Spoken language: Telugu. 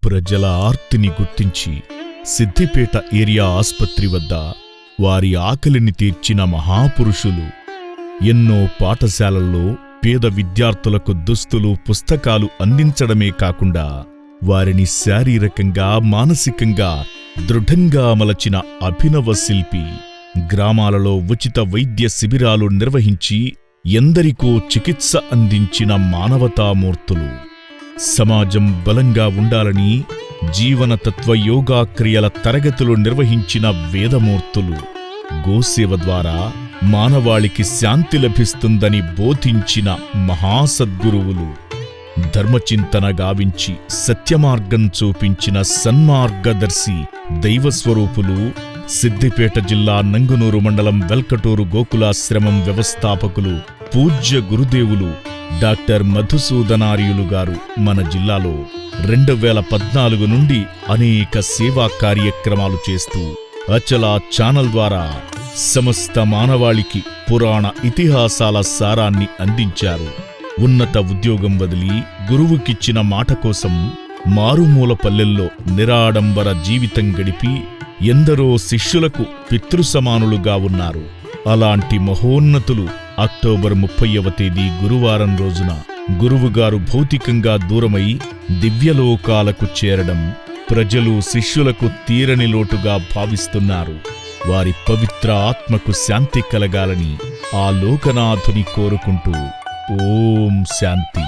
ప్రజల ఆర్తిని గుర్తించి సిద్దిపేట ఏరియా ఆస్పత్రి వద్ద వారి ఆకలిని తీర్చిన మహాపురుషులు. ఎన్నో పాఠశాలల్లో పేద విద్యార్థులకు దుస్తులు, పుస్తకాలు అందించడమే కాకుండా వారిని శారీరకంగా, మానసికంగా దృఢంగా మలచిన అభినవ శిల్పి. గ్రామాలలో ఉచిత వైద్య శిబిరాలు నిర్వహించి ఎందరికో చికిత్స అందించిన మానవతామూర్తులు. సమాజం బలంగా ఉండాలని జీవనతత్వ యోగా క్రియల తరగతులు నిర్వహించిన వేదమూర్తులు. గోసేవ ద్వారా మానవాళికి శాంతి లభిస్తుందని బోధించిన మహాసద్గురువులు. ధర్మచింతన గావించి సత్యమార్గం చూపించిన సన్మార్గదర్శి దైవస్వరూపులు. సిద్దిపేట జిల్లా నంగునూరు మండలం వెల్కటూరు గోకులాశ్రమం వ్యవస్థాపకులు, పూజ్య గురుదేవులు డాక్టర్ మధుసూదనార్యులు గారు మన జిల్లాలో 2014 నుండి అనేక సేవా కార్యక్రమాలు చేస్తూ అచల ఛానల్ ద్వారా సమస్త మానవాళికి పురాణ ఇతిహాసాల సారాన్ని అందించారు. ఉన్నత ఉద్యోగం వదిలి గురువుకిచ్చిన మాట కోసం మారుమూల పల్లెల్లో నిరాడంబర జీవితం గడిపి ఎందరో శిష్యులకు పితృసమానులుగా ఉన్నారు. అలాంటి మహోన్నతులు అక్టోబర్ 30వ తేదీ గురువారం రోజున గురువుగారు భౌతికంగా దూరమై దివ్యలోకాలకు చేరడం ప్రజలు, శిష్యులకు తీరని లోటుగా భావిస్తున్నారు. వారి పవిత్ర ఆత్మకు శాంతి కలగాలని ఆ లోకనాథుని కోరుకుంటూ ఓం శాంతి.